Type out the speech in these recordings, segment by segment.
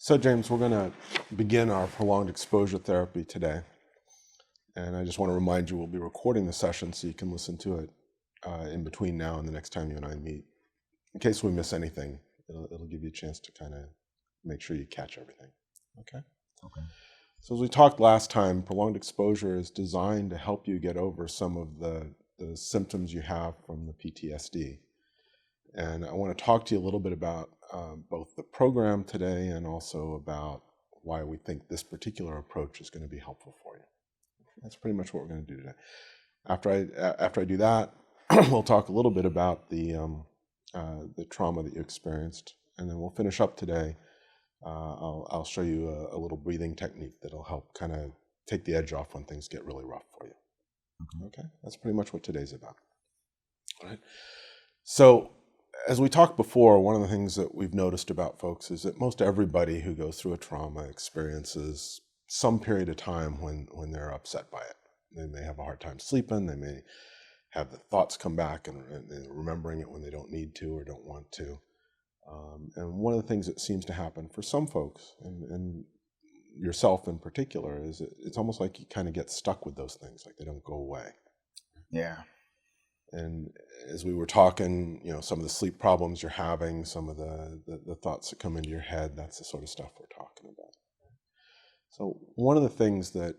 So, James, we're going to begin our prolonged exposure therapy today. And I just want to remind you we'll be recording the session so you can listen to it in between now and the next time you and I meet. In case we miss anything, it'll give you a chance to kind of make sure you catch everything. Okay? Okay. So as we talked last time, prolonged exposure is designed to help you get over some of the symptoms you have from the PTSD. And I want to talk to you a little bit about both the program today and also about why we think this particular approach is going to be helpful for you. That's pretty much what we're going to do today. After I do that, we'll talk a little bit about the trauma that you experienced, and then we'll finish up today. I'll show you a little breathing technique that'll help kind of take the edge off when things get really rough for you. Okay? That's pretty much what today's about. All right. So, as we talked before, one of the things that we've noticed about folks is that most everybody who goes through a trauma experiences some period of time when they're upset by it. They may have a hard time sleeping. They may have the thoughts come back and remembering it when they don't need to or don't want to. And one of the things that seems to happen for some folks, and yourself in particular, is it's almost like you kind of get stuck with those things, like they don't go away. Yeah. And as we were talking, some of the sleep problems you're having, some of the thoughts that come into your head, that's the sort of stuff we're talking about. So one of the things that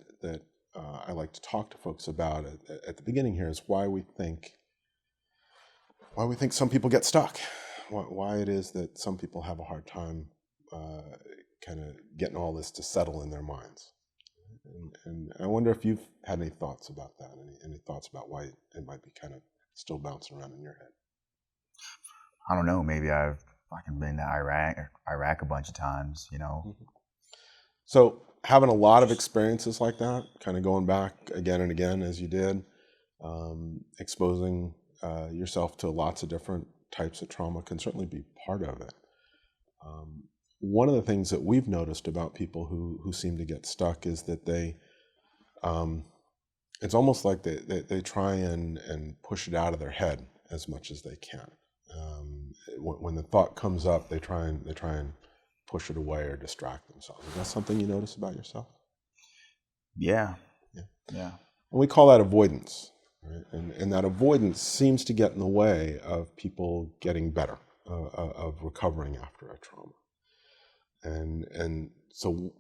I like to talk to folks about at the beginning here is why we think some people get stuck, why it is that some people have a hard time kind of getting all this to settle in their minds. And I wonder if you've had any thoughts about that, any thoughts about why it might be kind of still bouncing around in your head. I don't know. Maybe I've been to Iraq a bunch of times, Mm-hmm. So having a lot of experiences like that, kind of going back again and again as you did, exposing yourself to lots of different types of trauma can certainly be part of it. One of the things that we've noticed about people who seem to get stuck is that they, it's almost like they try and push it out of their head as much as they can. When the thought comes up, they try and push it away or distract themselves. Is that something you notice about yourself? Yeah. And we call that avoidance, right? And that avoidance seems to get in the way of people getting better, of recovering after a trauma. And so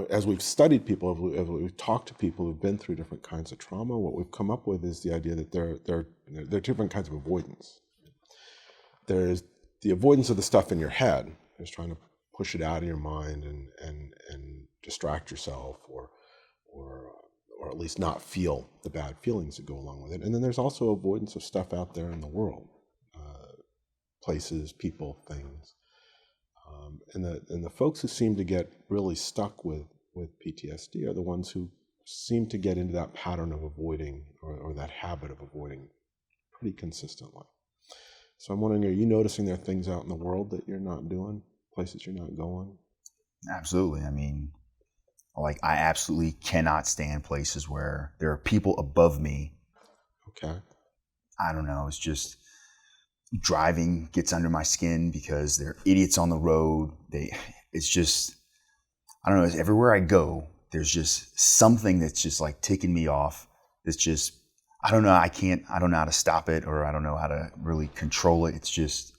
as we've studied people, as we've talked to people who've been through different kinds of trauma, what we've come up with is the idea that there are different kinds of avoidance. There's the avoidance of the stuff in your head, just trying to push it out of your mind and distract yourself or at least not feel the bad feelings that go along with it. And then there's also avoidance of stuff out there in the world, places, people, things. And the folks who seem to get really stuck with PTSD are the ones who seem to get into that pattern of avoiding or that habit of avoiding pretty consistently. So I'm wondering, are you noticing there are things out in the world that you're not doing, places you're not going? Absolutely. I absolutely cannot stand places where there are people above me. Okay. I don't know. It's just driving gets under my skin because they're idiots on the road. It's just, I don't know. Everywhere I go, there's just something that's just like ticking me off. It's just, I don't know. I don't know how to stop it, or I don't know how to really control it. It's just,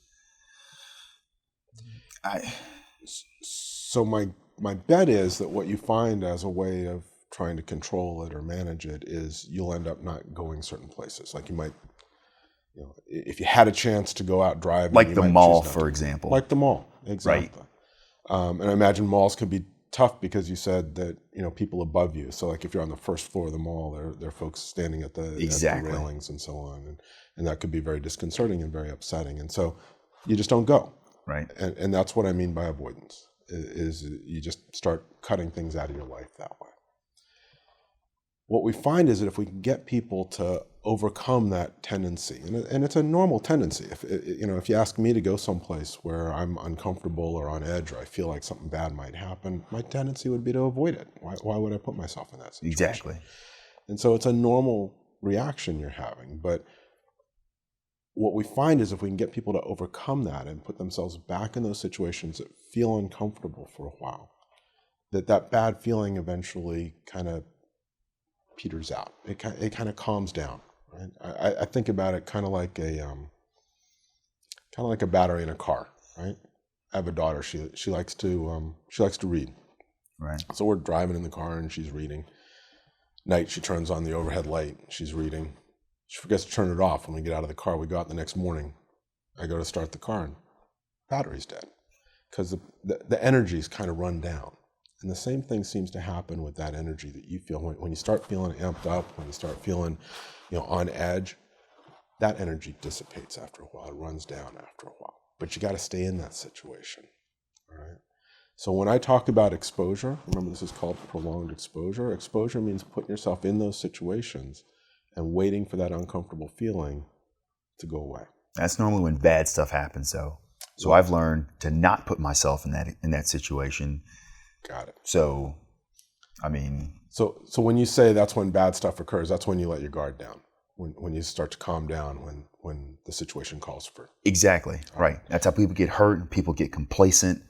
So my bet is that what you find as a way of trying to control it or manage it is you'll end up not going certain places. Like you might, if you had a chance to go out driving, like you the might mall, choose not for to. example. Like the mall, exactly. Right. And I imagine malls can be tough because you said that people above you. So like if you're on the first floor of the mall, there are folks standing at the railings and so on, and that could be very disconcerting and very upsetting. And so you just don't go. Right. And that's what I mean by avoidance. Is you just start cutting things out of your life that way. What we find is that if we can get people to overcome that tendency, and it's a normal tendency. If you ask me to go someplace where I'm uncomfortable or on edge or I feel like something bad might happen, my tendency would be to avoid it. Why would I put myself in that situation? Exactly. And so it's a normal reaction you're having. But what we find is if we can get people to overcome that and put themselves back in those situations that feel uncomfortable for a while, that bad feeling eventually kind of peters out. It kind of calms down. Right? I think about it kind of like a battery in a car. Right? I have a daughter. She likes to read. Right. So we're driving in the car and she's reading. Night she turns on the overhead light. She's reading. She forgets to turn it off when we get out of the car. We go out the next morning. I go to start the car and battery's dead because the energy's kind of run down. And the same thing seems to happen with that energy that you feel when you start feeling amped up, when you start feeling, on edge. That energy dissipates after a while. It runs down after a while. But you got to stay in that situation. All right. So when I talk about exposure, remember this is called prolonged exposure. Exposure means putting yourself in those situations and waiting for that uncomfortable feeling to go away. That's normally when bad stuff happens, though. So I've learned to not put myself in that situation. Got it. So, I mean... So when you say that's when bad stuff occurs, that's when you let your guard down. When you start to calm down, when the situation calls for... Exactly, right. That's how people get hurt and people get complacent.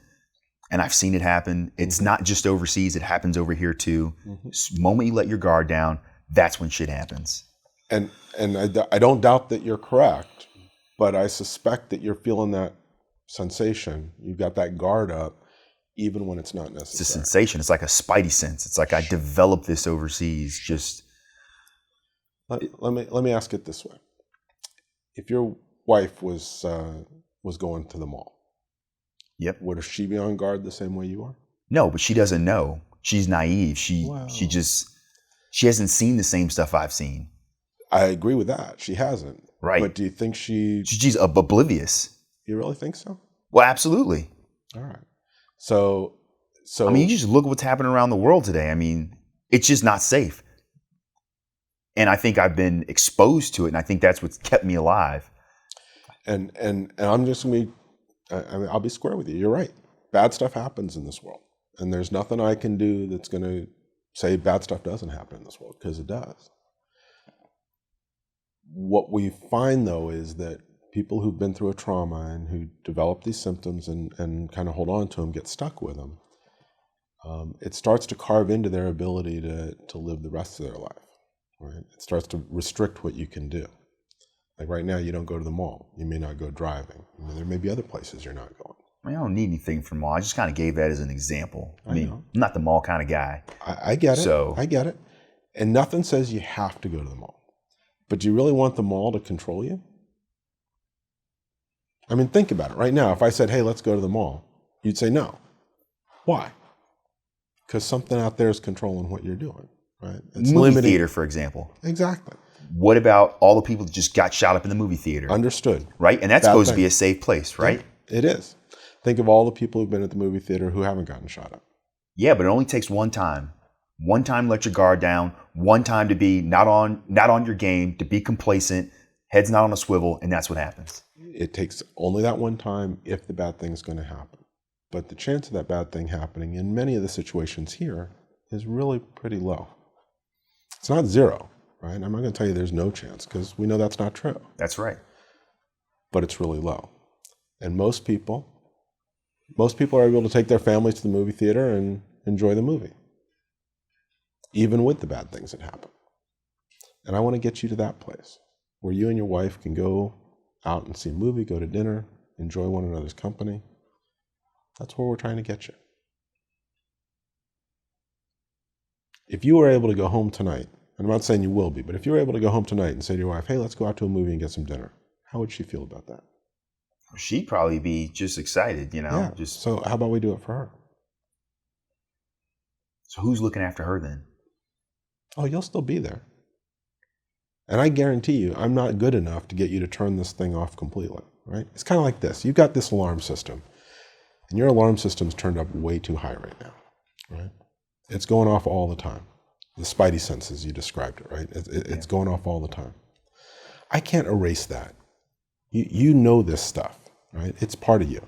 And I've seen it happen. It's not just overseas. It happens over here, too. The moment you let your guard down, that's when shit happens. And I don't doubt that you're correct, but I suspect that you're feeling that sensation. You've got that guard up, even when it's not necessary. It's a sensation. It's like a spidey sense. It's like I developed this overseas. Just let me ask it this way: if your wife was going to the mall, yep, would she be on guard the same way you are? No, but she doesn't know. She's naive. She hasn't seen the same stuff I've seen. I agree with that. She hasn't. Right. But do you think she's oblivious? You really think so? Well, absolutely. All right. So I mean, you just look at what's happening around the world today. I mean, it's just not safe. And I think I've been exposed to it, and I think that's what's kept me alive. And I'm just gonna be, I'll be square with you. You're right. Bad stuff happens in this world, and there's nothing I can do that's gonna say bad stuff doesn't happen in this world, because it does. What we find, though, is that people who've been through a trauma and who develop these symptoms and kind of hold on to them, get stuck with them, it starts to carve into their ability to live the rest of their life. Right? It starts to restrict what you can do. Like right now, you don't go to the mall. You may not go driving. I mean, there may be other places you're not going. I don't need anything from mall. I just kind of gave that as an example. I mean, know. I'm not the mall kind of guy. I get it. I get it. And nothing says you have to go to the mall. But do you really want the mall to control you? I mean, think about it. Right now, if I said, hey, let's go to the mall, you'd say no. Why? Because something out there is controlling what you're doing, right? It's movie limiting. Theater, for example. Exactly. What about all the people that just got shot up in the movie theater? Understood. Right? And that's supposed to be a safe place, right? Yeah, it is. Think of all the people who've been at the movie theater who haven't gotten shot up. Yeah, but it only takes one time. One time, let your guard down. One time to be not on your game, to be complacent, head's not on a swivel, and that's what happens. It takes only that one time if the bad thing's going to happen. But the chance of that bad thing happening in many of the situations here is really pretty low. It's not zero, right? I'm not going to tell you there's no chance, because we know that's not true. That's right. But it's really low. And most people are able to take their families to the movie theater and enjoy the movie, even with the bad things that happen. And I want to get you to that place where you and your wife can go out and see a movie, go to dinner, enjoy one another's company. That's where we're trying to get you. If you were able to go home tonight, and I'm not saying you will be, but if you were able to go home tonight and say to your wife, hey, let's go out to a movie and get some dinner, how would she feel about that? She'd probably be just excited, Yeah. So how about we do it for her? So who's looking after her then? Oh, you'll still be there. And I guarantee you, I'm not good enough to get you to turn this thing off completely, right? It's kind of like this. You've got this alarm system, and your alarm system's turned up way too high right now, right? It's going off all the time. The spidey senses, you described it, right? It's going off all the time. I can't erase that. You know this stuff, right? It's part of you.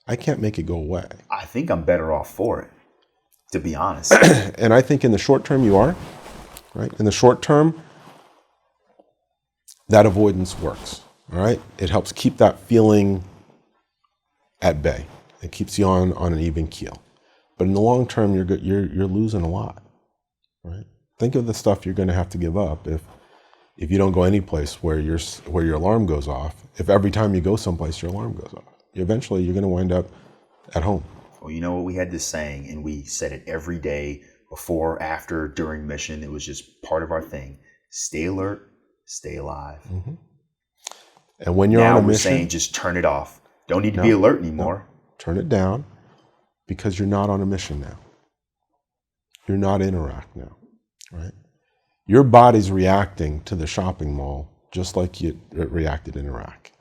I can't make it go away. I think I'm better off for it, to be honest. And I think in the short term you are, right? In the short term, that avoidance works. All right? It helps keep that feeling at bay. It keeps you on an even keel. But in the long term, you're losing a lot, right? Think of the stuff you're going to have to give up if you don't go any place where your alarm goes off. If every time you go someplace your alarm goes off, eventually you're going to wind up at home. Well, you know what? We had this saying, and we said it every day, before, after, during mission. It was just part of our thing. Stay alert, stay alive. Mm-hmm. And when you're now on a we're mission, saying just turn it off. Don't need to be alert anymore. No. Turn it down, because you're not on a mission now. You're not in Iraq now, right? Your body's reacting to the shopping mall just like it reacted in Iraq.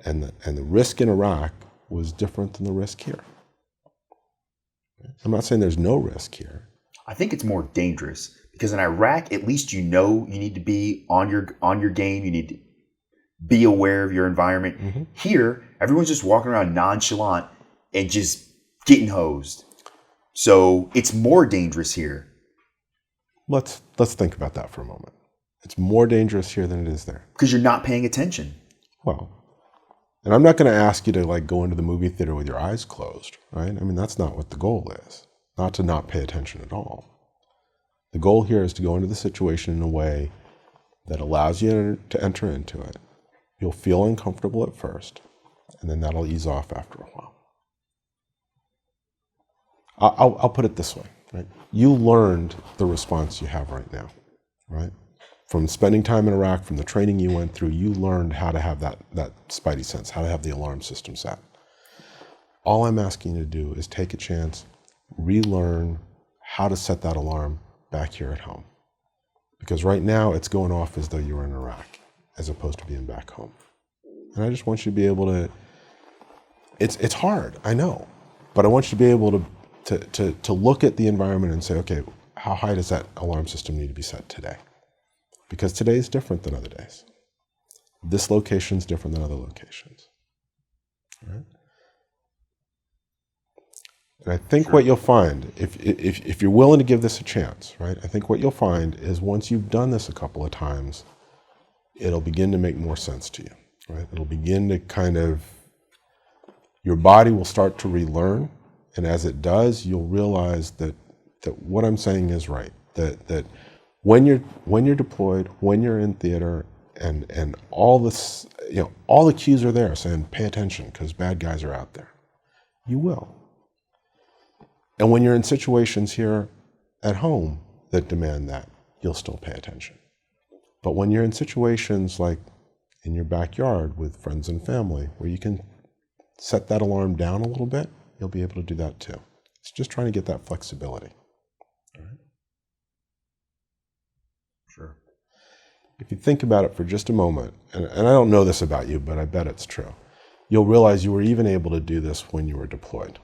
And the risk in Iraq was different than the risk here. I'm not saying there's no risk here. I think it's more dangerous because in Iraq, at least you know you need to be on your game. You need to be aware of your environment. Mm-hmm. Here, everyone's just walking around nonchalant and just getting hosed. So it's more dangerous here. Let's think about that for a moment. It's more dangerous here than it is there. Because you're not paying attention. Well, and I'm not going to ask you to like go into the movie theater with your eyes closed, right? I mean, that's not what the goal is. Not to not pay attention at all. The goal here is to go into the situation in a way that allows you to enter into it. You'll feel uncomfortable at first, and then that'll ease off after a while. I'll put it this way, right? You learned the response you have right now, right? From spending time in Iraq, from the training you went through, you learned how to have that spidey sense, how to have the alarm system set. All I'm asking you to do is take a chance, relearn how to set that alarm back here at home. Because right now it's going off as though you were in Iraq, as opposed to being back home. And I just want you to be able to, it's hard, I know, but I want you to be able to look at the environment and say, okay, how high does that alarm system need to be set today? Because today is different than other days. This location is different than other locations. All right? And I think what you'll find, if you're willing to give this a chance, right? I think what you'll find is once you've done this a couple of times, it'll begin to make more sense to you, right? It'll begin to kind of, your body will start to relearn, and as it does, you'll realize that what I'm saying is right. That when you're deployed, when you're in theater, and all this, all the cues are there saying pay attention because bad guys are out there. You will. And when you're in situations here at home that demand that, you'll still pay attention. But when you're in situations like in your backyard with friends and family, where you can set that alarm down a little bit, you'll be able to do that too. It's just trying to get that flexibility. All right? Sure. If you think about it for just a moment, and I don't know this about you, but I bet it's true, you'll realize you were even able to do this when you were deployed.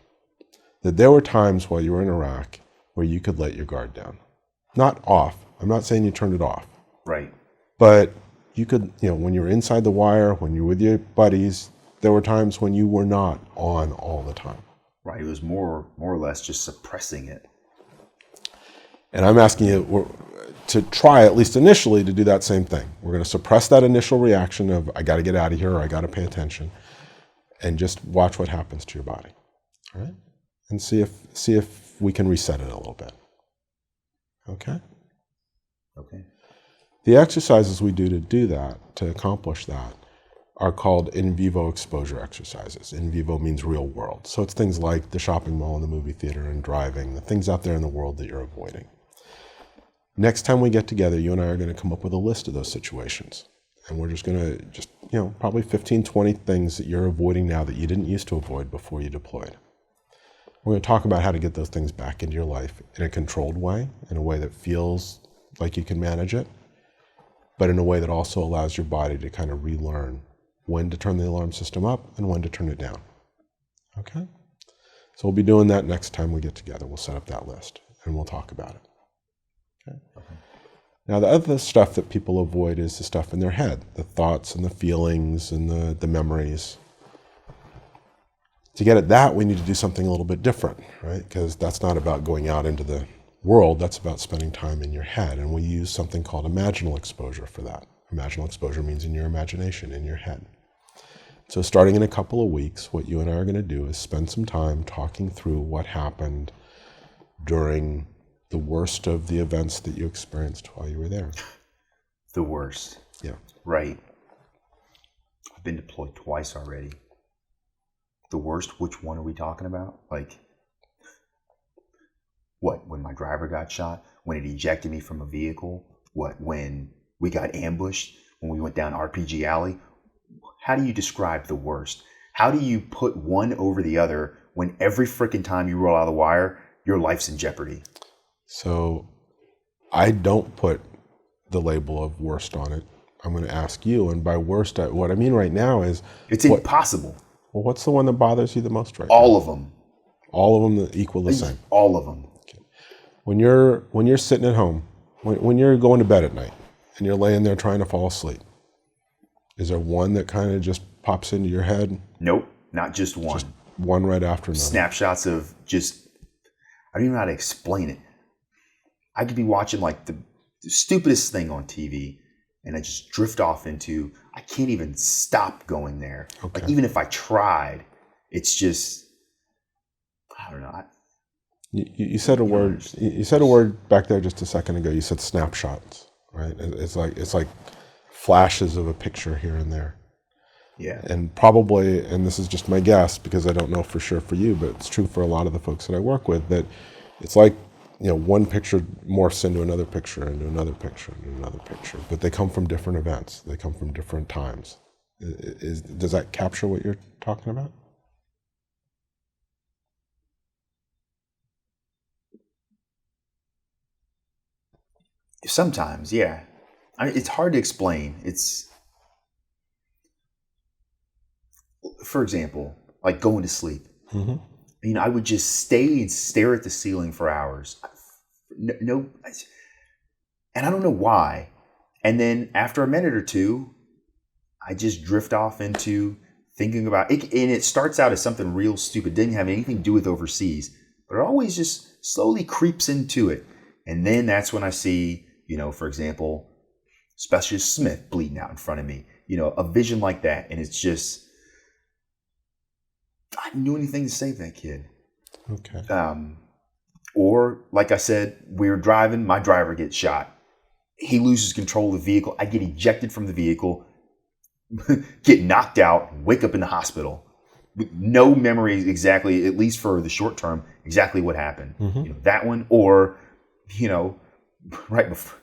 That there were times while you were in Iraq where you could let your guard down. Not off. I'm not saying you turned it off. Right. But you could, when you were inside the wire, when you were with your buddies, there were times when you were not on all the time. Right. It was more or less just suppressing it. And I'm asking you to try, at least initially, to do that same thing. We're going to suppress that initial reaction of, I got to get out of here, or I got to pay attention, and just watch what happens to your body. All right? And see if we can reset it a little bit. Okay? Okay. The exercises we do to do that, to accomplish that, are called in vivo exposure exercises. In vivo means real world. So it's things like the shopping mall and the movie theater and driving, the things out there in the world that you're avoiding. Next time we get together, you and I are going to come up with a list of those situations. And we're just going to, probably 15, 20 things that you're avoiding now that you didn't used to avoid before you deployed. We're going to talk about how to get those things back into your life in a controlled way, in a way that feels like you can manage it, but in a way that also allows your body to kind of relearn when to turn the alarm system up and when to turn it down. Okay? So we'll be doing that next time we get together. We'll set up that list and we'll talk about it. Okay? Now, the other stuff that people avoid is the stuff in their head, the thoughts and the feelings and the memories. To get at that, we need to do something a little bit different, right? Because that's not about going out into the world, that's about spending time in your head. And we use something called imaginal exposure for that. Imaginal exposure means in your imagination, in your head. So starting in a couple of weeks, what you and I are going to do is spend some time talking through what happened during the worst of the events that you experienced while you were there. The worst. Yeah. Right. I've been deployed twice already. The worst, which one are we talking about? Like, what, when my driver got shot? When it ejected me from a vehicle? What, when we got ambushed? When we went down RPG Alley? How do you describe the worst? How do you put one over the other when every freaking time you roll out of the wire, your life's in jeopardy? So I don't put the label of worst on it. I'm going to ask you, and by worst, what I mean right now is... It's impossible. Well, what's the one that bothers you the most right All now? of them. All of them that equal the same? All of them. Okay. When you're sitting at home, when you're going to bed at night, and you're laying there trying to fall asleep, is there one that kind of just pops into your head? Nope, not just one. Just one right after another. Snapshots of just, I don't even know how to explain it. I could be watching like the stupidest thing on TV, and I just drift off into, I can't even stop going there. Okay. Like even if I tried, it's just, I don't know. You said a word. You said a word back there just a second ago. You said snapshots, right? It's like flashes of a picture here and there. Yeah. And probably, and this is just my guess because I don't know for sure for you, but it's true for a lot of the folks that I work with, that it's like, one picture morphs into another picture, into another picture, into another picture, but they come from different events. They come from different times. Does that capture what you're talking about? Sometimes, yeah. It's hard to explain. For example, like going to sleep. Mm-hmm. I would just stay and stare at the ceiling for hours. And I don't know why. And then after a minute or two, I just drift off into thinking about it. And it starts out as something real stupid. Didn't have anything to do with overseas, but it always just slowly creeps into it. And then that's when I see, for example, Specialist Smith bleeding out in front of me, a vision like that. And it's just, I didn't do anything to save that kid. Okay. Or, like I said, we were driving, my driver gets shot. He loses control of the vehicle. I get ejected from the vehicle, get knocked out, wake up in the hospital. With no memory exactly, at least for the short term, exactly what happened. Mm-hmm. That one, or, right before,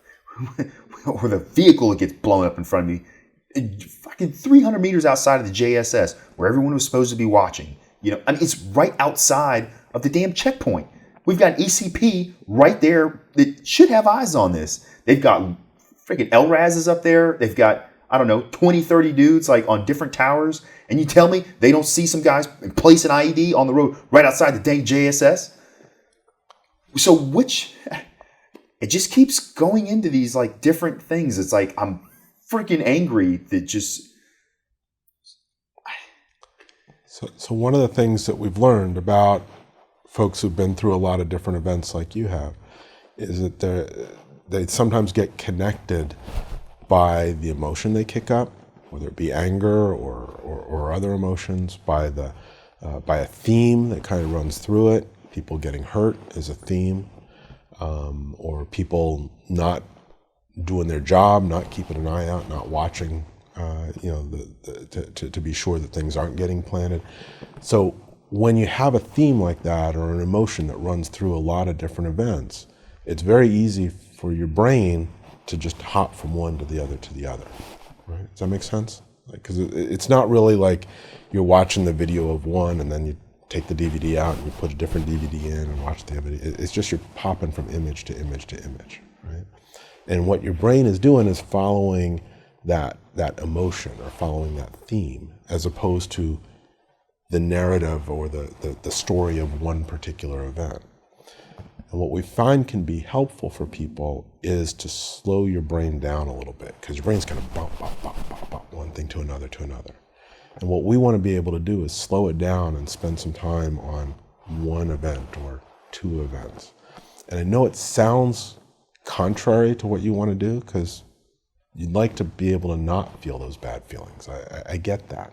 or the vehicle that gets blown up in front of me, fucking 300 meters outside of the JSS, where everyone was supposed to be watching. It's right outside of the damn checkpoint. We've got ECP right there that should have eyes on this. They've got freaking LRASs up there. They've got, 20, 30 dudes like on different towers. And you tell me they don't see some guys place an IED on the road right outside the dang JSS? So it just keeps going into these like different things. It's like I'm freaking angry that just... So one of the things that we've learned about folks who've been through a lot of different events like you have is that they sometimes get connected by the emotion they kick up, whether it be anger or other emotions, by a theme that kind of runs through it. People getting hurt is a theme, or people not doing their job, not keeping an eye out, not watching, to be sure that things aren't getting planted. So when you have a theme like that or an emotion that runs through a lot of different events, it's very easy for your brain to just hop from one to the other to the other, right? Does that make sense? Because it's not really like you're watching the video of one and then you take the DVD out and you put a different DVD in and watch the video. It's just you're popping from image to image to image, right? And what your brain is doing is following that emotion or following that theme, as opposed to the narrative or the story of one particular event. And what we find can be helpful for people is to slow your brain down a little bit, because your brain's kind of bump, one thing to another to another. And what we want to be able to do is slow it down and spend some time on one event or two events. And I know it sounds contrary to what you want to do, because You'd like to be able to not feel those bad feelings. I get that.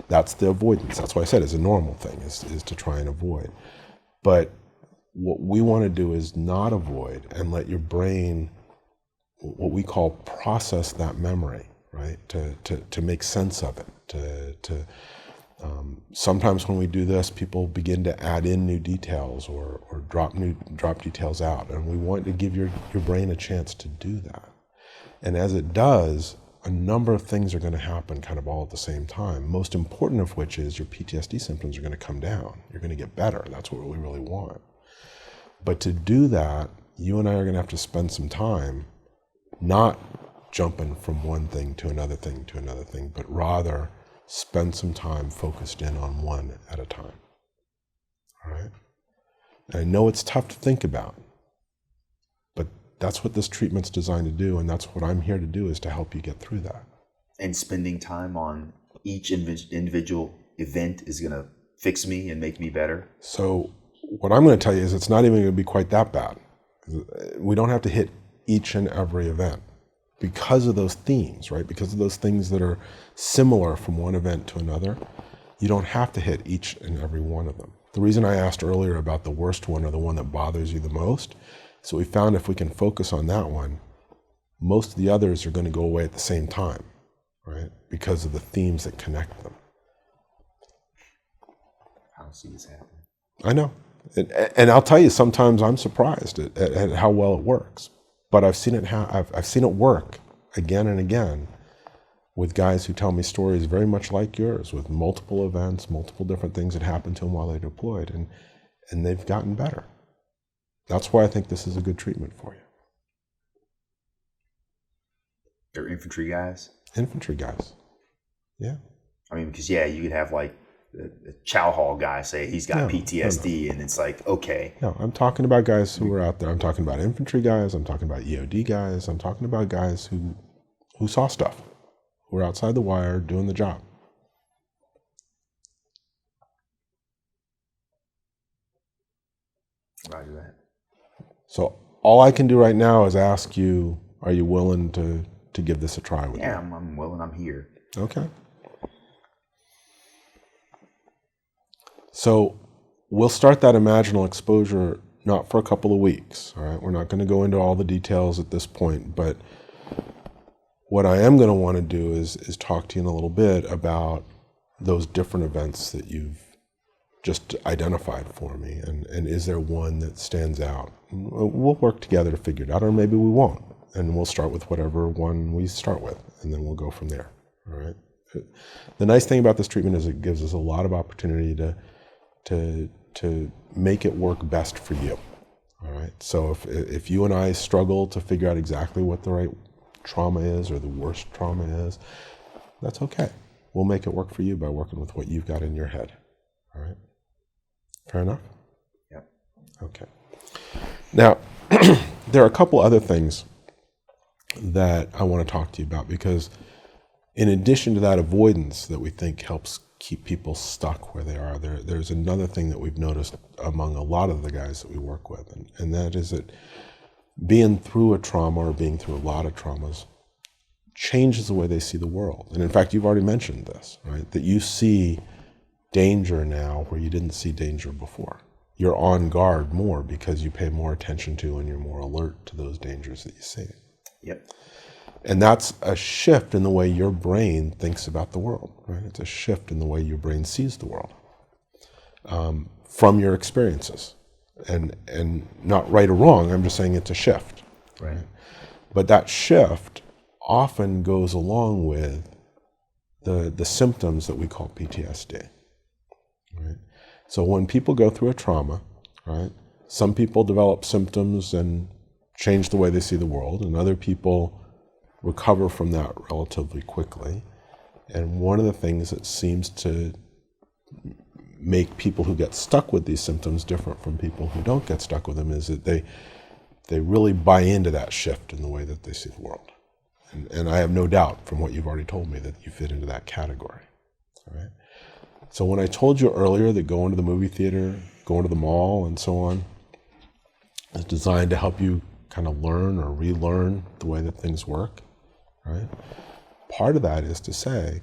That's the avoidance. That's why I said it's a normal thing, is to try and avoid. But what we want to do is not avoid and let your brain, what we call, process that memory, right? To make sense of it. Sometimes when we do this, people begin to add in new details or drop details out, and we want to give your brain a chance to do that. And as it does, a number of things are going to happen kind of all at the same time. Most important of which is your PTSD symptoms are going to come down. You're going to get better. That's what we really want. But to do that, you and I are going to have to spend some time not jumping from one thing to another thing to another thing, but rather spend some time focused in on one at a time. All right? And I know it's tough to think about, but that's what this treatment's designed to do, and that's what I'm here to do, is to help you get through that. And spending time on each individual event is going to fix me and make me better? So what I'm going to tell you is it's not even going to be quite that bad. We don't have to hit each and every event because of those themes, right? Because of those things that are similar from one event to another. You don't have to hit each and every one of them. The reason I asked earlier about the worst one or the one that bothers you the most, so we found if we can focus on that one, most of the others are going to go away at the same time, right? Because of the themes that connect them. I don't see this happening. I know. And I'll tell you, sometimes I'm surprised at how well it works. But I've seen it work again and again with guys who tell me stories very much like yours, with multiple events, multiple different things that happened to them while they deployed, and they've gotten better. That's why I think this is a good treatment for you. They're infantry guys? Infantry guys. Yeah. I mean, because, you could have like the Chow Hall guy say he's got PTSD, and it's like, okay. No, I'm talking about guys who are out there. I'm talking about infantry guys. I'm talking about EOD guys. I'm talking about guys who saw stuff, who were outside the wire doing the job. Roger that. So all I can do right now is ask you, are you willing to give this a try with me? Yeah, I'm willing. I'm here. Okay. So we'll start that imaginal exposure not for a couple of weeks, all right? We're not going to go into all the details at this point, but what I am going to want to do is talk to you in a little bit about those different events that you've just identified for me, and is there one that stands out? We'll work together to figure it out, or maybe we won't, and we'll start with whatever one we start with, and then we'll go from there, all right? The nice thing about this treatment is it gives us a lot of opportunity to make it work best for you. All right. So if you and I struggle to figure out exactly what the right trauma is or the worst trauma is, that's okay. We'll make it work for you by working with what you've got in your head. All right. Fair enough? Yep. Okay. Now, there are a couple other things that I want to talk to you about, because in addition to that avoidance that we think helps keep people stuck where they are, there's another thing that we've noticed among a lot of the guys that we work with, and that is that being through a trauma or being through a lot of traumas changes the way they see the world. And in fact, you've already mentioned this, right? That you see danger now where you didn't see danger before. You're on guard more because you pay more attention to and you're more alert to those dangers that you see. Yep. And that's a shift in the way your brain thinks about the world, right? It's a shift in the way your brain sees the world from your experiences. And not right or wrong, I'm just saying it's a shift. Right. But that shift often goes along with the symptoms that we call PTSD, right? So when people go through a trauma, right, some people develop symptoms and change the way they see the world, and other people recover from that relatively quickly. And one of the things that seems to make people who get stuck with these symptoms different from people who don't get stuck with them is that they really buy into that shift in the way that they see the world. And I have no doubt from what you've already told me that you fit into that category. All right. So when I told you earlier that going to the movie theater, going to the mall, and so on is designed to help you kind of learn or relearn the way that things work, right? Part of that is to say,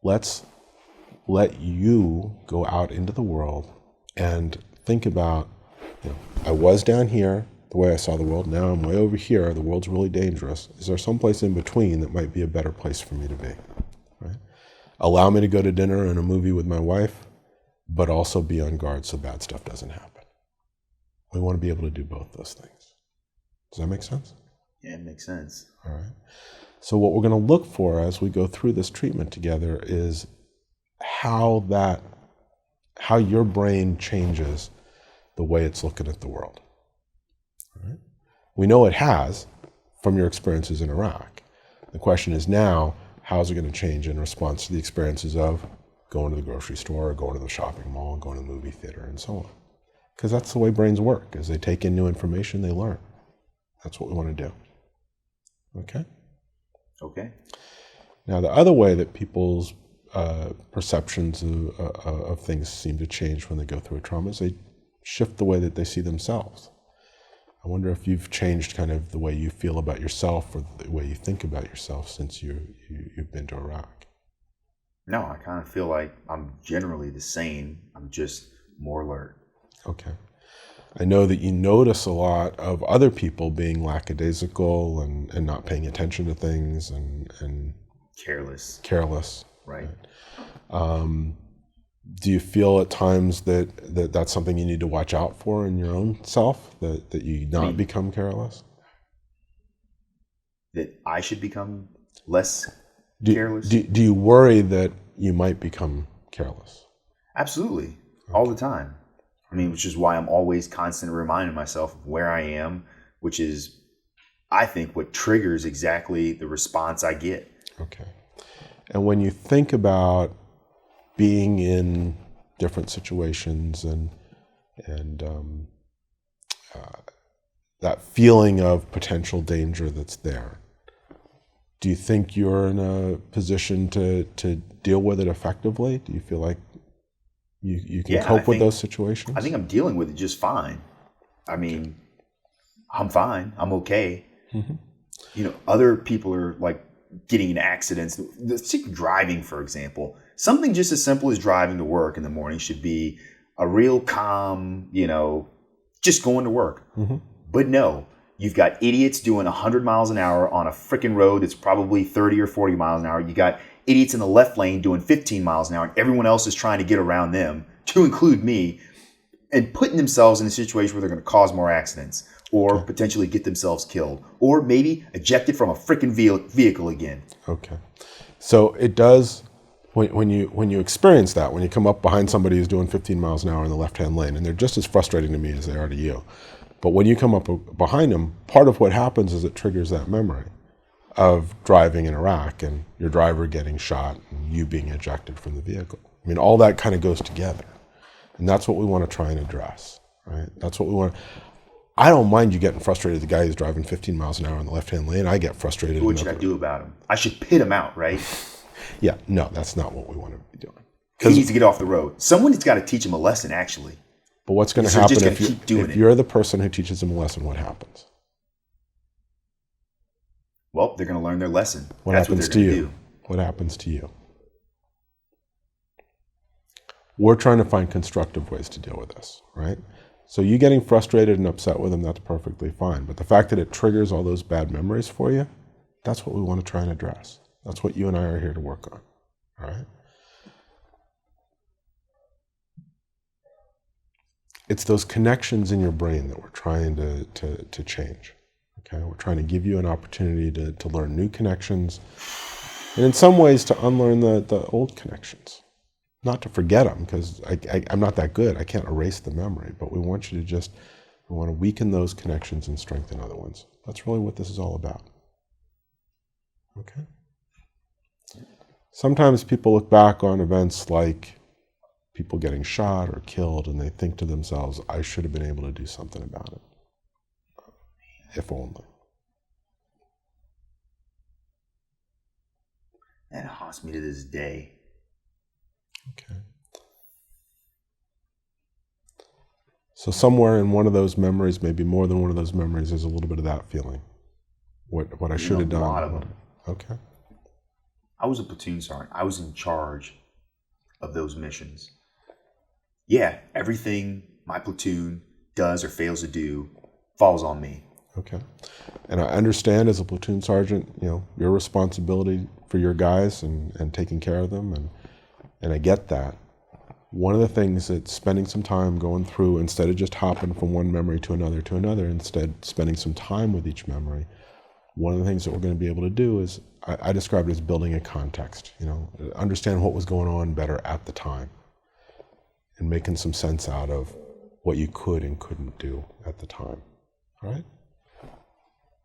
let's let you go out into the world and think about, I was down here, the way I saw the world. Now I'm way over here. The world's really dangerous. Is there some place in between that might be a better place for me to be? Right? Allow me to go to dinner and a movie with my wife, but also be on guard so bad stuff doesn't happen. We want to be able to do both those things. Does that make sense? Yeah, it makes sense. All right. So what we're going to look for as we go through this treatment together is how your brain changes the way it's looking at the world. All right? We know it has from your experiences in Iraq. The question is now, how is it going to change in response to the experiences of going to the grocery store or going to the shopping mall, going to the movie theater, and so on? Because that's the way brains work. As they take in new information, they learn. That's what we want to do. Okay? Okay. Now, the other way that people's perceptions of things seem to change when they go through a trauma is they shift the way that they see themselves. I wonder if you've changed kind of the way you feel about yourself or the way you think about yourself since you've been to Iraq. No, I kind of feel like I'm generally the same. I'm just more alert. Okay. I know that you notice a lot of other people being lackadaisical and not paying attention to things and careless. Right. Do you feel at times that that's something you need to watch out for in your own self, that you not become careless? That I should become less careless? Do you worry that you might become careless? Absolutely. Okay. All the time. I mean, which is why I'm always constantly reminding myself of where I am, which is, I think, what triggers exactly the response I get. Okay. And when you think about being in different situations and that feeling of potential danger that's there, do you think you're in a position to deal with it effectively? Do you feel like you can cope with those situations? I think I'm dealing with it just fine. I mean, I'm fine. I'm okay. Mm-hmm. Other people are like getting in accidents. Driving, for example. Something just as simple as driving to work in the morning should be a real calm, just going to work. Mm-hmm. But no, you've got idiots doing 100 miles an hour on a freaking road that's probably 30 or 40 miles an hour. You got idiots in the left lane doing 15 miles an hour, and everyone else is trying to get around them, to include me, and putting themselves in a situation where they're going to cause more accidents or potentially get themselves killed or maybe ejected from a freaking vehicle again. Okay. So it does... When you experience that, when you come up behind somebody who's doing 15 miles an hour in the left-hand lane, and they're just as frustrating to me as they are to you, but when you come up behind them, part of what happens is it triggers that memory of driving in Iraq and your driver getting shot and you being ejected from the vehicle. I mean, all that kind of goes together, and that's what we want to try and address, right? That's what we want. I don't mind you getting frustrated at the guy who's driving 15 miles an hour in the left-hand lane. I get frustrated. What should I do about him? I should pit him out, right? Yeah, no, that's not what we want to be doing. He needs to get off the road. Someone's got to teach him a lesson, actually. But what's going to happen if you're the person who teaches him a lesson? What happens? Well, they're going to learn their lesson. What happens to you? What happens to you? We're trying to find constructive ways to deal with this, right? So you getting frustrated and upset with him, that's perfectly fine. But the fact that it triggers all those bad memories for you, that's what we want to try and address. That's what you and I are here to work on, all right? It's those connections in your brain that we're trying to change, okay? We're trying to give you an opportunity to learn new connections, and in some ways to unlearn the old connections. Not to forget them, because I'm not that good. I can't erase the memory, but we want you to we want to weaken those connections and strengthen other ones. That's really what this is all about, okay? Sometimes people look back on events like people getting shot or killed, and they think to themselves, I should have been able to do something about it. If only. That haunts me to this day. Okay. So somewhere in one of those memories, maybe more than one of those memories, there's a little bit of that feeling. What I should have done. A lot of them. Okay. I was a platoon sergeant. I was in charge of those missions. Yeah, everything my platoon does or fails to do falls on me. Okay. And I understand as a platoon sergeant, your responsibility for your guys and taking care of them, and I get that. One of the things that spending some time going through, instead of just hopping from one memory to another, instead spending some time with each memory, one of the things that we're going to be able to do is, I describe it as building a context, understand what was going on better at the time and making some sense out of what you could and couldn't do at the time. All right?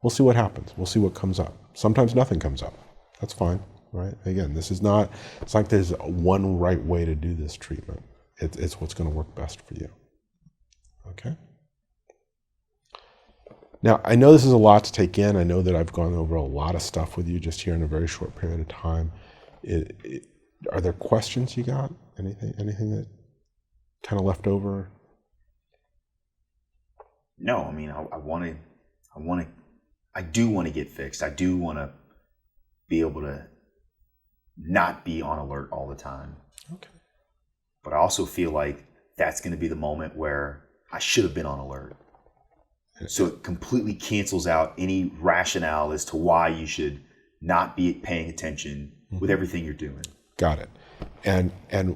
We'll see what happens. We'll see what comes up. Sometimes nothing comes up. That's fine, right? Again, it's like there's one right way to do this treatment. It's what's going to work best for you. Okay? Now, I know this is a lot to take in. I know that I've gone over a lot of stuff with you just here in a very short period of time. Are there questions you got? Anything that kind of left over? No, I mean, I do want to get fixed. I do want to be able to not be on alert all the time. Okay. But I also feel like that's going to be the moment where I should have been on alert. So it completely cancels out any rationale as to why you should not be paying attention with everything you're doing. Got it. And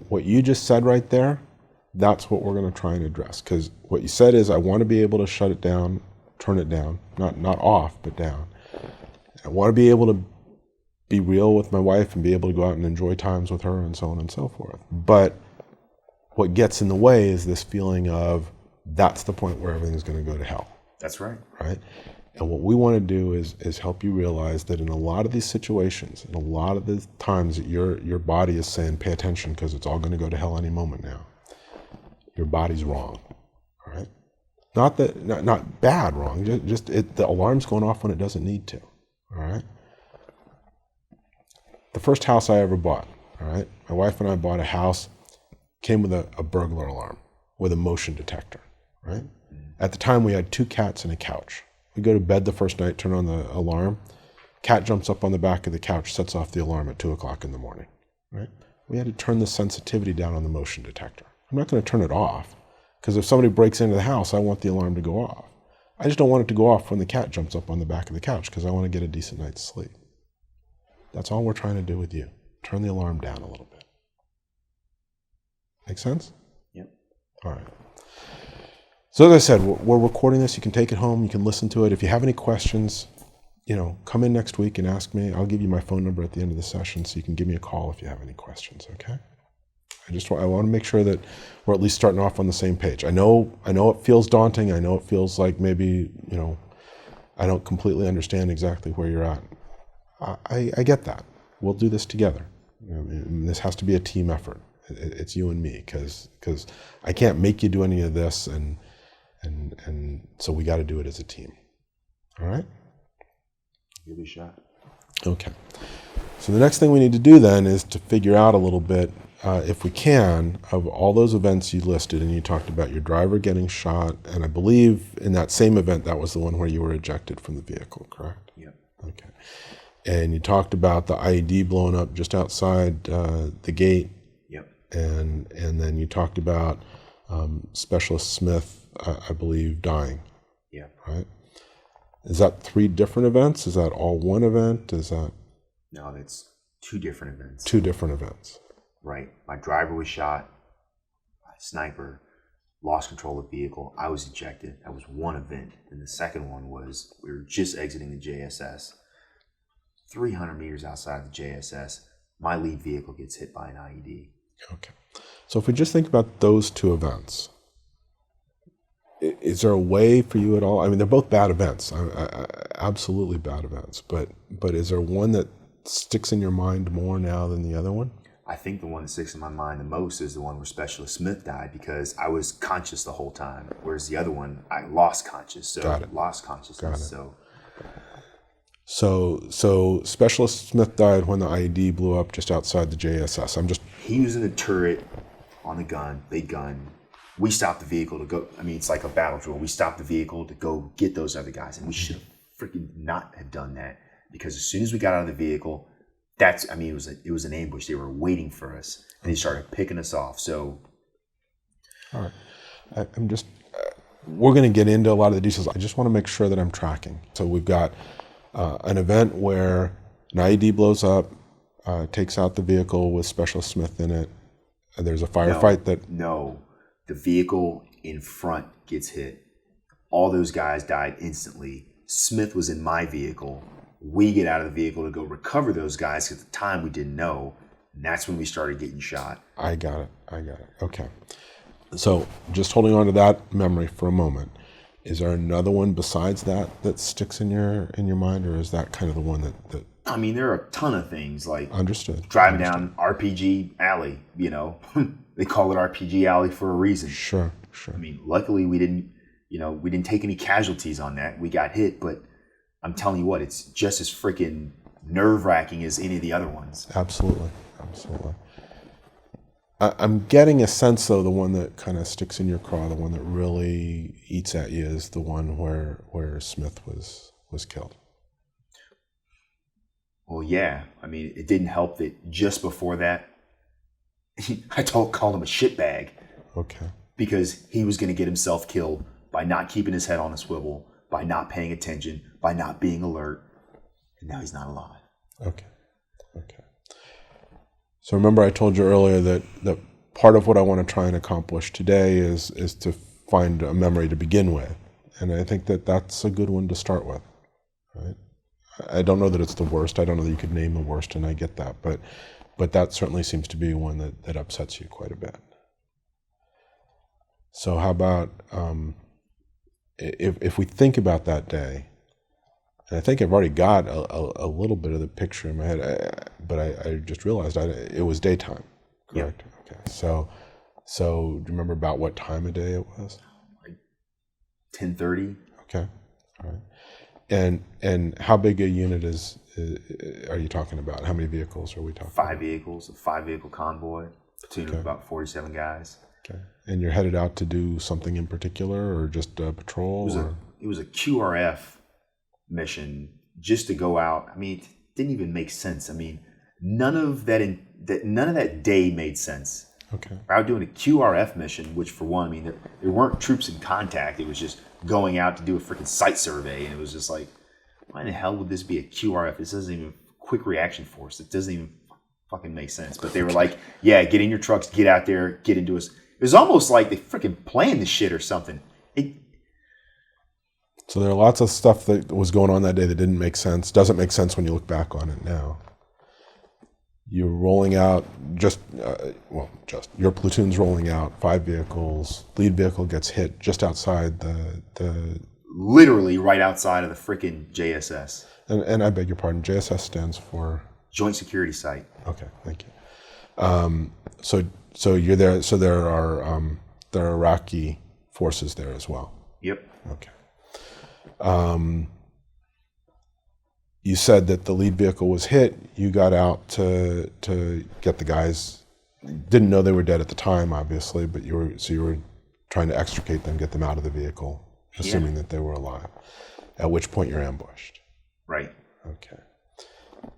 what you just said right there, that's what we're going to try and address. Because what you said is, I want to be able to shut it down, turn it down, not off, but down. I want to be able to be real with my wife and be able to go out and enjoy times with her and so on and so forth. But what gets in the way is this feeling of, that's the point where everything's going to go to hell. That's right. Right? And what we want to do is help you realize that in a lot of these situations, in a lot of the times that your body is saying, pay attention because it's all going to go to hell any moment now, your body's wrong. All right? Not bad wrong, just the alarm's going off when it doesn't need to. All right? The first house I ever bought, all right? My wife and I bought a house, came with a burglar alarm with a motion detector, right? At the time, we had 2 cats and a couch. We go to bed the first night, turn on the alarm. Cat jumps up on the back of the couch, sets off the alarm at 2 o'clock in the morning, right? We had to turn the sensitivity down on the motion detector. I'm not going to turn it off, because if somebody breaks into the house, I want the alarm to go off. I just don't want it to go off when the cat jumps up on the back of the couch, because I want to get a decent night's sleep. That's all we're trying to do with you. Turn the alarm down a little bit. Make sense? Yep. All right. So as I said, we're recording this. You can take it home. You can listen to it. If you have any questions, come in next week and ask me. I'll give you my phone number at the end of the session, so you can give me a call if you have any questions, okay? I want to make sure that we're at least starting off on the same page. I know it feels daunting. I know it feels like maybe, I don't completely understand exactly where you're at. I get that. We'll do this together. This has to be a team effort. It's you and me, because I can't make you do any of this, and so we got to do it as a team. All right? Give it a shot. Okay. So the next thing we need to do then is to figure out a little bit, if we can, of all those events you listed, and you talked about your driver getting shot, and I believe in that same event, that was the one where you were ejected from the vehicle, correct? Yeah. Okay. And you talked about the IED blowing up just outside the gate. Yep. And then you talked about Specialist Smith, I believe, dying. Yeah. Right? Is that 3 different events? Is that all one event? Is that... No, it's 2 different events. 2 different events. Right. My driver was shot by a sniper, lost control of the vehicle. I was ejected. That was one event. And the second one was, we were just exiting the JSS. 300 meters outside the JSS, my lead vehicle gets hit by an IED. Okay. So if we just think about those 2 events, is there a way for you at all? I mean, they're both bad events, absolutely bad events, but is there one that sticks in your mind more now than the other one? I think the one that sticks in my mind the most is the one where Specialist Smith died, because I was conscious the whole time, whereas the other one, I lost consciousness. Got it. Lost consciousness. Got it. So Specialist Smith died when the IED blew up just outside the JSS. He was in a turret on the gun, big gun. We stopped the vehicle to go. I mean, it's like a battle drill. We stopped the vehicle to go get those other guys, and we should have freaking not have done that, because as soon as we got out of the vehicle, it was an ambush. They were waiting for us, and they started picking us off. So, all right, I'm just. We're going to get into a lot of the details. I just want to make sure that I'm tracking. So we've got an event where an IED blows up, takes out the vehicle with Specialist Smith in it. There's a firefight No, the vehicle in front gets hit. All those guys died instantly. Smith was in my vehicle. We get out of the vehicle to go recover those guys. At the time, we didn't know. And that's when we started getting shot. I got it. Okay. So just holding on to that memory for a moment. Is there another one besides that sticks in your mind, or is that kind of the one that I mean, there are a ton of things like understood driving down RPG Alley, you know. They call it RPG Alley for a reason. Sure. I mean, luckily we didn't take any casualties on that. We got hit, but I'm telling you what, it's just as freaking nerve-wracking as any of the other ones. Absolutely. I'm getting a sense, though, the one that kind of sticks in your craw, the one that really eats at you, is the one where Smith was killed. Well, yeah. I mean, it didn't help that just before that, I called him a shitbag. Okay. Because he was going to get himself killed by not keeping his head on a swivel, by not paying attention, by not being alert. And now he's not alive. Okay. So remember I told you earlier that part of what I want to try and accomplish today is to find a memory to begin with. And I think that's a good one to start with, right? I don't know that it's the worst. I don't know that you could name the worst, and I get that. But that certainly seems to be one that upsets you quite a bit. So how about if we think about that day, and I think I've already got a little bit of the picture in my head, but I just realized it was daytime, correct? Yep. Okay. So do you remember about what time of day it was? Like 10:30. Okay. All right. And how big a unit are you talking about? How many vehicles are we talking? 5 vehicles, a 5-vehicle convoy, platoon of about 47 guys. Okay. And you're headed out to do something in particular, or just a patrol? It was a QRF mission, just to go out. I mean, it didn't even make sense. I mean, none of that day made sense. Okay. We're out doing a QRF mission, which for one, I mean, there weren't troops in contact. It was just going out to do a freaking site survey, and it was just like, why in the hell would this be a QRF? This doesn't even quick reaction force. It doesn't even fucking make sense. But they were like, yeah, get in your trucks, get out there, get into us. It was almost like they freaking planned the shit or something. So there are lots of stuff that was going on that day that didn't make sense. Doesn't make sense when you look back on it now. You're rolling out your platoon's rolling out, 5 vehicles. Lead vehicle gets hit just outside the literally right outside of the freaking JSS. And I beg your pardon, JSS stands for? Joint Security Site. Okay, thank you. So you're there. So there are Iraqi forces there as well. Yep. Okay. You said that the lead vehicle was hit. You got out to get the guys. Didn't know they were dead at the time, obviously, but you were trying to extricate them, get them out of the vehicle, assuming that they were alive. At which point you're ambushed. Right. Okay.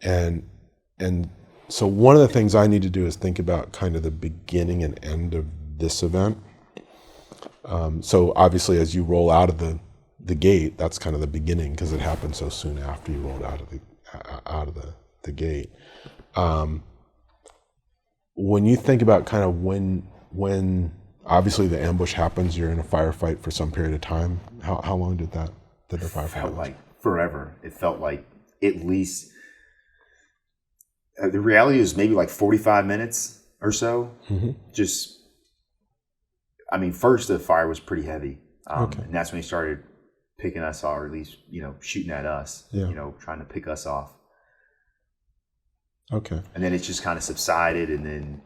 And so one of the things I need to do is think about kind of the beginning and end of this event. So obviously, as you roll out of the gate, that's kind of the beginning, because it happened so soon after you rolled out of the gate. When you think about kind of when obviously the ambush happens, you're in a firefight for some period of time. How long did the firefight? It felt like forever. It felt like at least the reality is maybe like 45 minutes or so. Mm-hmm. Just, I mean, first the fire was pretty heavy, Okay. and that's when he started picking us off, or at least, shooting at us, trying to pick us off. Okay. And then it just kind of subsided, and then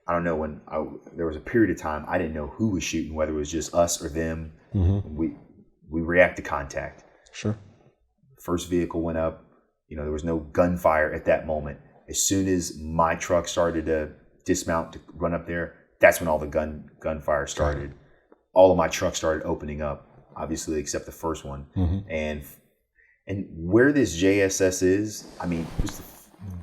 I don't know, there was a period of time I didn't know who was shooting, whether it was just us or them. Mm-hmm. We react to contact. Sure. First vehicle went up. There was no gunfire at that moment. As soon as my truck started to dismount to run up there, that's when all the gunfire started. All of my trucks started opening up, obviously except the first one. Mm-hmm. And And where this JSS is, I mean, it was the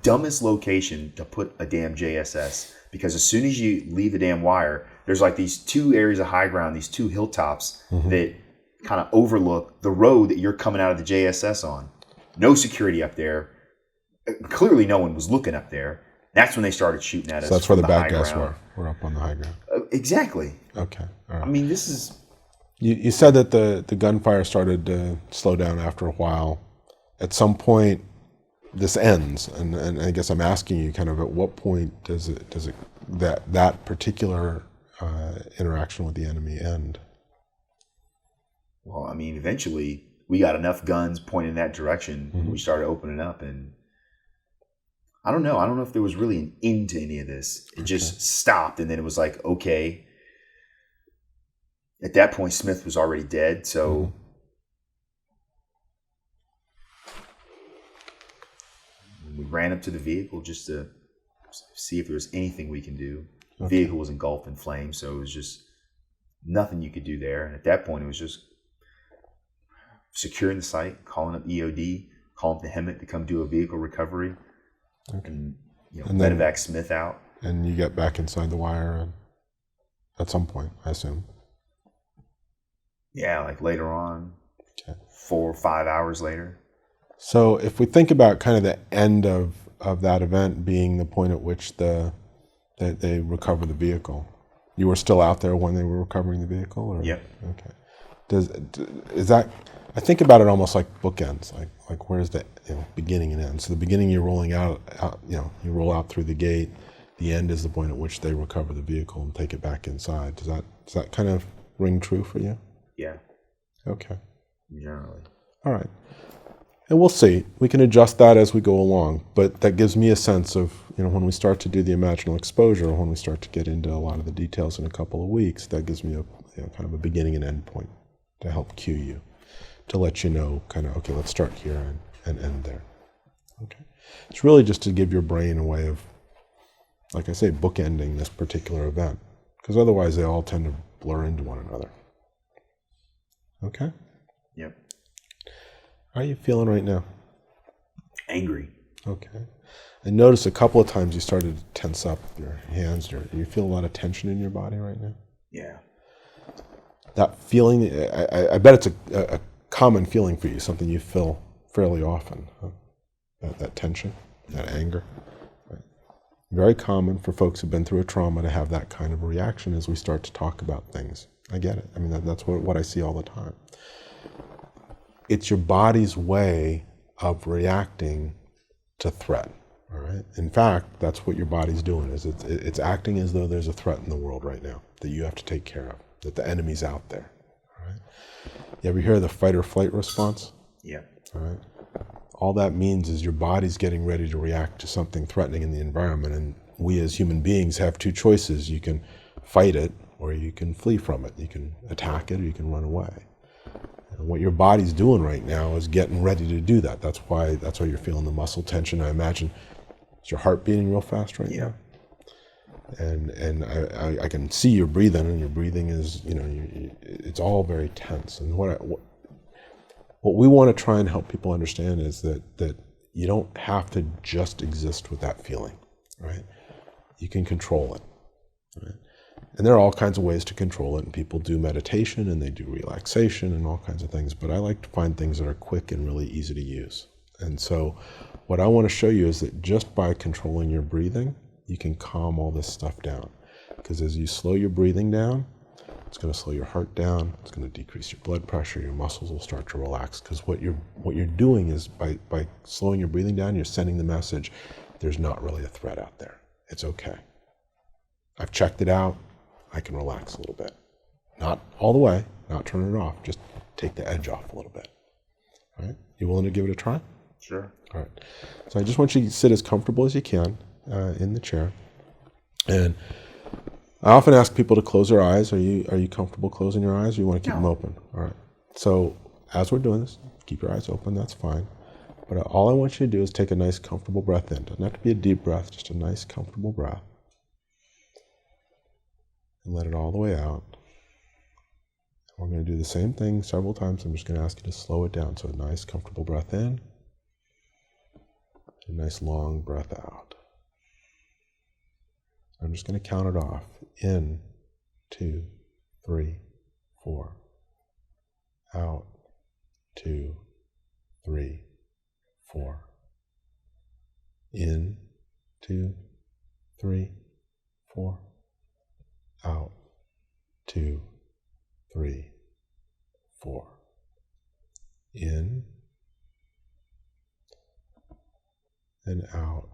dumbest location to put a damn JSS, because as soon as you leave the damn wire, there's like these two areas of high ground, these two hilltops that kind of overlook the road that you're coming out of the JSS on. No security up there. Clearly no one was looking up there. That's when they started shooting at us. So that's where the bad guys ground. were up on the high ground. Exactly. Okay. All right. I mean, this is... You said that the gunfire started to slow down after a while. At some point, this ends, and I guess I'm asking you kind of at what point does that particular interaction with the enemy end? Well, I mean, eventually we got enough guns pointing in that direction. We started opening up, and I don't know. I don't know if there was really an end to any of this. It just stopped, and then it was like, okay. At that point, Smith was already dead, so we ran up to the vehicle just to see if there was anything we can do. The vehicle was engulfed in flames, so it was just nothing you could do there. And at that point, it was just securing the site, calling up EOD, calling up the HEMET to come do a vehicle recovery, and medevac Smith out. And you get back inside the wire at some point, I assume. Yeah, like later on, 4 or 5 hours later. So if we think about kind of the end of that event being the point at which they recover the vehicle, you were still out there when they were recovering the vehicle? Or? Yep. Okay. Is that? I think about it almost like bookends, like where's the beginning and end. So the beginning you're rolling out, you roll out through the gate. The end is the point at which they recover the vehicle and take it back inside. Does that kind of ring true for you? Yeah. Okay. Generally. All right. And we'll see. We can adjust that as we go along. But that gives me a sense of, when we start to do the imaginal exposure, when we start to get into a lot of the details in a couple of weeks, that gives me a kind of a beginning and end point to help cue you, to let you know kind of, okay, let's start here and end there. Okay. It's really just to give your brain a way of, like I say, bookending this particular event, because otherwise they all tend to blur into one another. Okay? Yep. How are you feeling right now? Angry. Okay. I noticed a couple of times you started to tense up your hands. Do you feel a lot of tension in your body right now? Yeah. That feeling, I bet it's a common feeling for you, something you feel fairly often, huh? That tension, that anger. Right. Very common for folks who've been through a trauma to have that kind of reaction as we start to talk about things. I get it. I mean, that's what I see all the time. It's your body's way of reacting to threat. All right. In fact, that's what your body's doing. Is it's acting as though there's a threat in the world right now that you have to take care of, that the enemy's out there. All right. You ever hear the fight or flight response? Yeah. All right. All that means is your body's getting ready to react to something threatening in the environment, and we as human beings have two choices. You can fight it, or you can flee from it. You can attack it, or you can run away. And what your body's doing right now is getting ready to do that. That's why you're feeling the muscle tension. I imagine, is your heart beating real fast right now? And I can see your breathing, and your breathing is, it's all very tense. And what we want to try and help people understand is that you don't have to just exist with that feeling, right? You can control it, right? And there are all kinds of ways to control it, and people do meditation and they do relaxation and all kinds of things, but I like to find things that are quick and really easy to use. And so what I want to show you is that just by controlling your breathing, you can calm all this stuff down. Because as you slow your breathing down, it's going to slow your heart down, it's going to decrease your blood pressure, your muscles will start to relax. Because what you're doing is by slowing your breathing down, you're sending the message, there's not really a threat out there. It's okay. I've checked it out. I can relax a little bit. Not all the way, not turn it off, just take the edge off a little bit. All right? You willing to give it a try? Sure. All right. So I just want you to sit as comfortable as you can in the chair. And I often ask people to close their eyes. Are you comfortable closing your eyes, or you want to keep them open? All right. So as we're doing this, keep your eyes open, that's fine. But all I want you to do is take a nice, comfortable breath in. Doesn't have to be a deep breath, just a nice, comfortable breath. And let it all the way out. We're going to do the same thing several times. I'm just going to ask you to slow it down. So a nice, comfortable breath in. A nice, long breath out. I'm just going to count it off. In, 2, 3, 4. Out, 2, 3, 4. In, 2, 3, 4. Out, 2, 3, 4. In and out,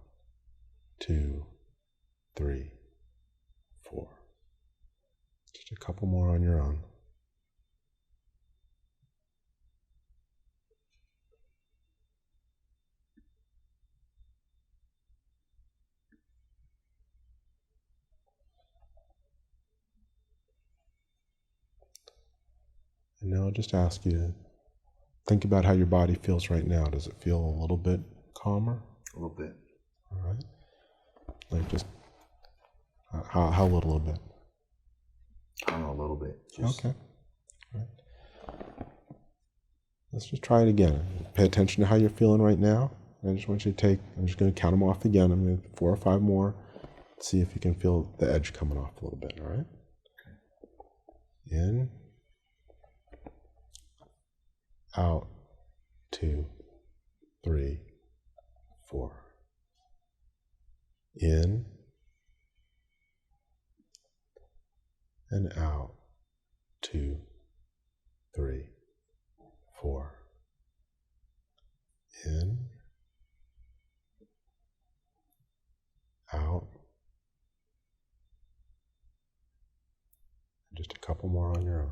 2, 3, 4. Just a couple more on your own. And now I'll just ask you to think about how your body feels right now. Does it feel a little bit calmer? A little bit. All right. Like just how little a bit? I don't know, a little bit. Just... Okay. All right. Let's just try it again. Pay attention to how you're feeling right now. I just want you to I'm just going to count them off again. I'm going to 4 or 5 more. See if you can feel the edge coming off a little bit. All right. In. Out, 2, 3, 4. In and out, 2, 3, 4. In, out, and just a couple more on your own.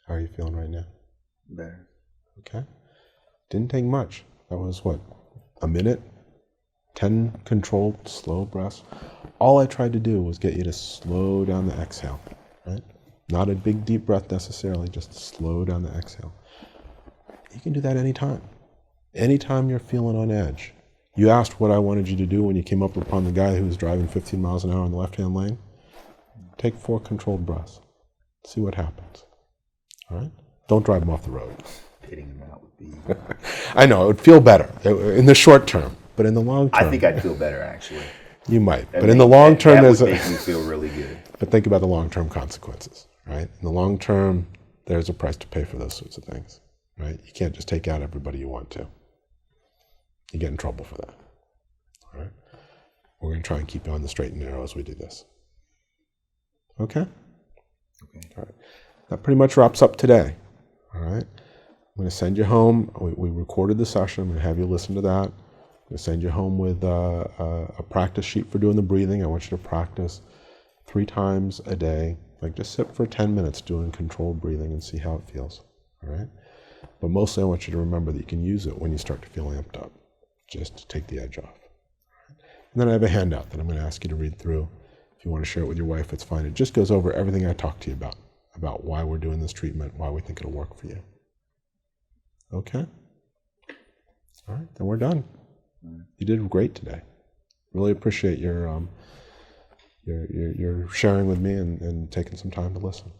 How are you feeling right now? Better. Okay. Didn't take much. That was what? A minute? 10 controlled, slow breaths. All I tried to do was get you to slow down the exhale, right? Not a big, deep breath necessarily, just slow down the exhale. You can do that anytime. Anytime you're feeling on edge. You asked what I wanted you to do when you came up upon the guy who was driving 15 miles an hour in the left-hand lane. Take 4 controlled breaths. See what happens. All right? Don't drive him off the road. Hitting him out would be... I know, it would feel better in the short term, but in the long term... I think I'd feel better, actually. You might, but in the long term... That would make me feel really good. But think about the long-term consequences, right? In the long term, there's a price to pay for those sorts of things, right? You can't just take out everybody you want to. You get in trouble for that, all right? We're going to try and keep you on the straight and narrow as we do this. Okay? Okay. All right. That pretty much wraps up today, all right? I'm going to send you home. We recorded the session. I'm going to have you listen to that. I'm going to send you home with a practice sheet for doing the breathing. I want you to practice 3 times a day. Like just sit for 10 minutes doing controlled breathing and see how it feels, all right? But mostly I want you to remember that you can use it when you start to feel amped up, just to take the edge off. And then I have a handout that I'm going to ask you to read through. If you want to share it with your wife, it's fine. It just goes over everything I talked to you about why we're doing this treatment, why we think it'll work for you. Okay? All right, then we're done. You did great today. Really appreciate your sharing with me and taking some time to listen.